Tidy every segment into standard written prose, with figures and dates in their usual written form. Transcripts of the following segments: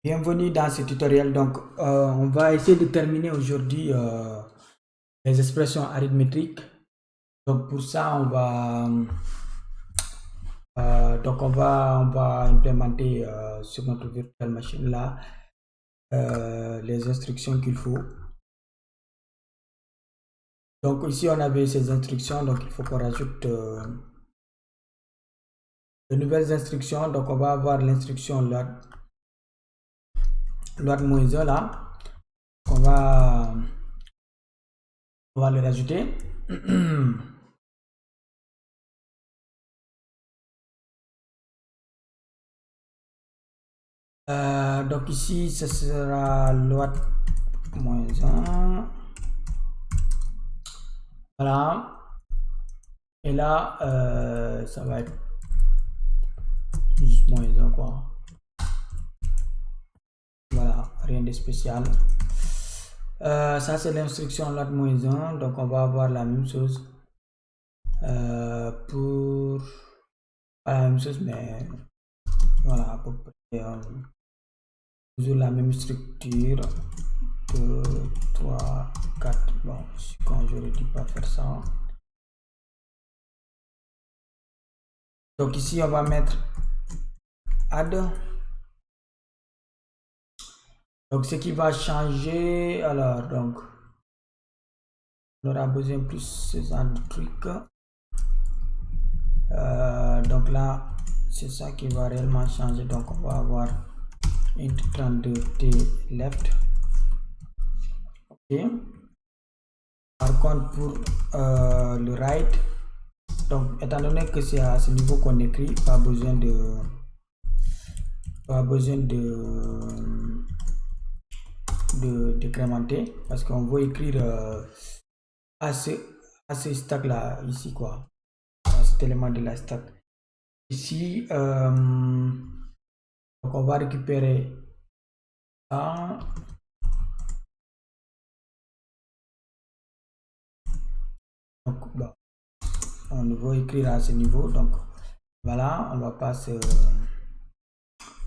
Bienvenue dans ce tutoriel. Donc, on va essayer de terminer aujourd'hui les expressions arithmétiques. Donc, pour ça, on va implémenter sur notre virtual machine là les instructions qu'il faut. Donc, ici, on avait ces instructions. Donc, il faut qu'on rajoute de nouvelles instructions. Donc, on va avoir l'instruction load -1 là. On va le rajouter. Donc ici, ce sera load -1. Voilà. Et là, ça va être juste -1 quoi. Voilà, rien de spécial. Ça c'est l'instruction load -1. Donc on va avoir la même chose pour pas la même chose, mais voilà, à peu près toujours la même structure. 2, 3, 4. Bon, quand j'aurais dû pas faire ça. Donc ici on va mettre add. Donc ce qui va changer, alors donc on aura besoin plus ce genre de trucs. Donc là c'est ça qui va réellement changer. Donc on va avoir int 32t left. Ok. Par contre pour le right, donc étant donné que c'est à ce niveau qu'on écrit, pas besoin de décrémenter parce qu'on va écrire à ce stack là ici quoi, à cet élément de la stack ici. Donc on va récupérer ça. Donc bon, on va écrire à ce niveau. Donc voilà, on va passer.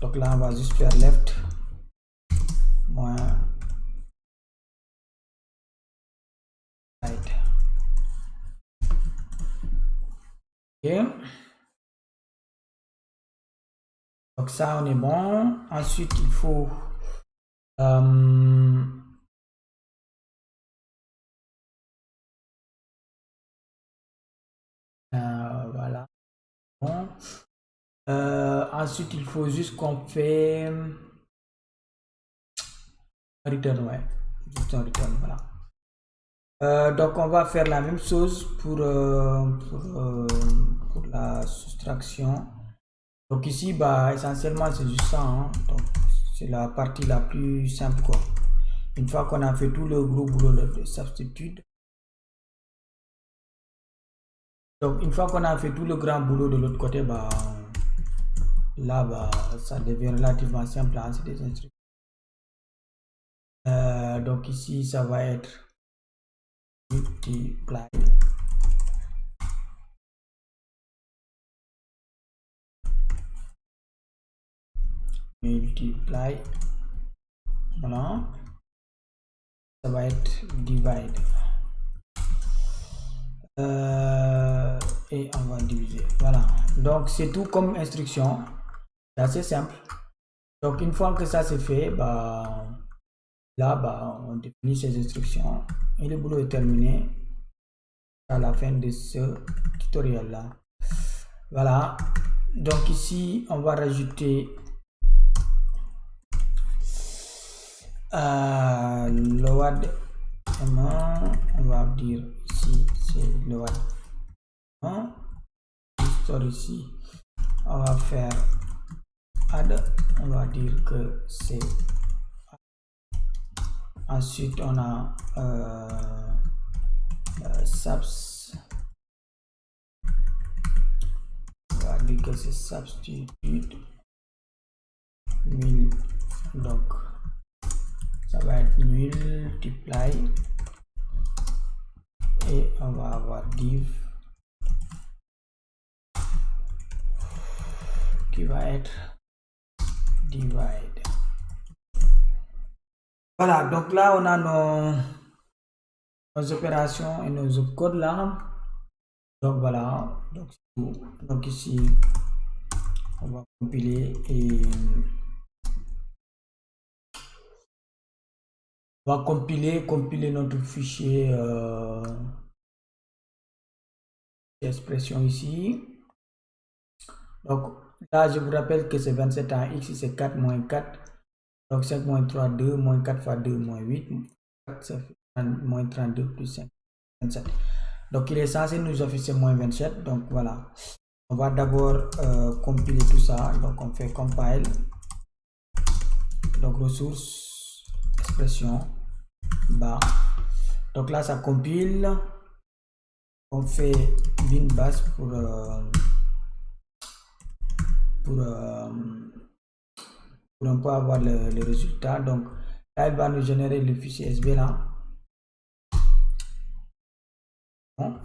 Donc là on va juste faire left moins right. Ok. Donc ça on est bon. Ensuite il faut voilà. Bon. Ensuite il faut juste qu'on fait return, ouais, juste un return, voilà. Donc on va faire la même chose pour la soustraction. Donc ici bah essentiellement c'est juste ça, hein. Donc c'est la partie la plus simple quoi. Une fois qu'on a fait tout le gros boulot de substitute, donc une fois qu'on a fait tout le grand boulot de l'autre côté, bah là bah ça devient relativement simple, hein, c'est des instructions. Donc ici ça va être multiply voilà, ça va être divide et on va diviser, voilà. Donc c'est tout comme instruction, c'est assez simple. Donc une fois que ça c'est fait, bah là bah on définit ces instructions et le boulot est terminé à la fin de ce tutoriel là. Voilà, donc ici on va rajouter load M1, on va dire ici c'est load 1. L'histoire ici on va faire add, on va dire que c'est ensuite on a subs, on va dire que c'est substitute 1000, donc ça va être multiply et on va avoir div qui va être divide. Voilà, donc là, on a nos opérations et nos opcodes là. Donc voilà, donc c'est tout. Donc ici, on va compiler et on va compiler notre fichier expression ici. Donc là, je vous rappelle que c'est 27 en x, c'est 4 moins 4. Donc 5 moins 3, 2, moins 4 fois 2, moins 8. 4, ça fait moins 32 plus 5, 27. Donc il est censé nous afficher moins 27. Donc voilà. On va d'abord compiler tout ça. Donc on fait compile. Donc ressources, expression, bas. Donc là, ça compile. On fait bin bash pour un peu avoir le résultat. Donc là, il va nous générer le fichier SB là. Bon.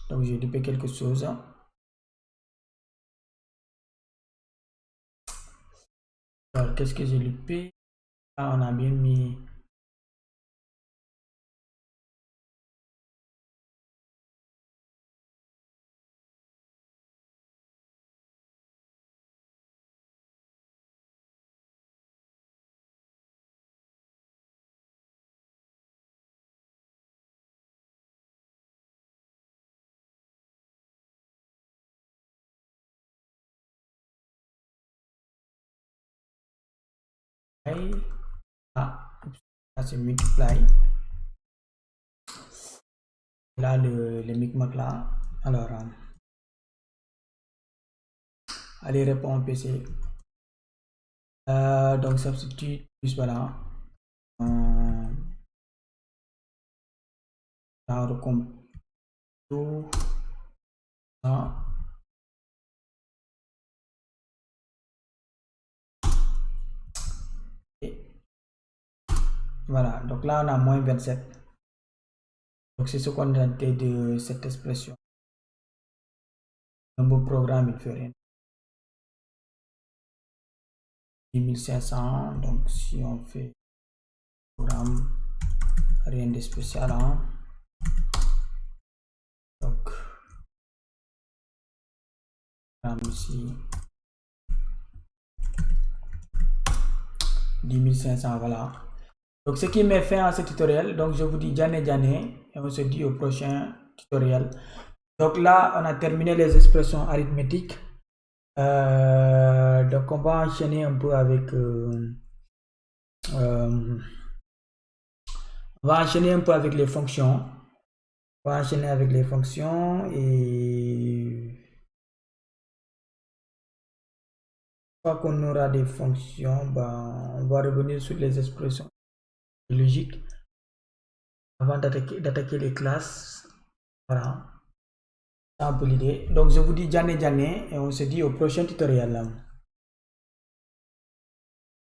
Donc j'ai loupé quelque chose. Alors qu'est-ce que j'ai loupé? Ah, on a bien mis. Ah, c'est multiply. Là, le micmac là. Alors, allez répondre PC. Donc, substitute plus voilà. Là, on recompte tout ça. Et voilà, donc là, on a moins 27. Donc, c'est ce qu'on a dit de cette expression. Un beau programme, il fait rien. 10500. Donc, si on fait programme, rien de spécial. Hein. Donc, ici 10 500, voilà. Donc, ce qui m'est fait en ce tutoriel, donc je vous dis Diané et on se dit au prochain tutoriel. Donc là, on a terminé les expressions arithmétiques. Donc, on va enchaîner un peu avec on va enchaîner un peu avec les fonctions. On va enchaîner avec les fonctions et une fois qu'on aura des fonctions, on va revenir sur les expressions logiques avant d'attaquer les classes. Voilà. C'est un peu l'idée. Donc je vous dis Diané et on se dit au prochain tutoriel.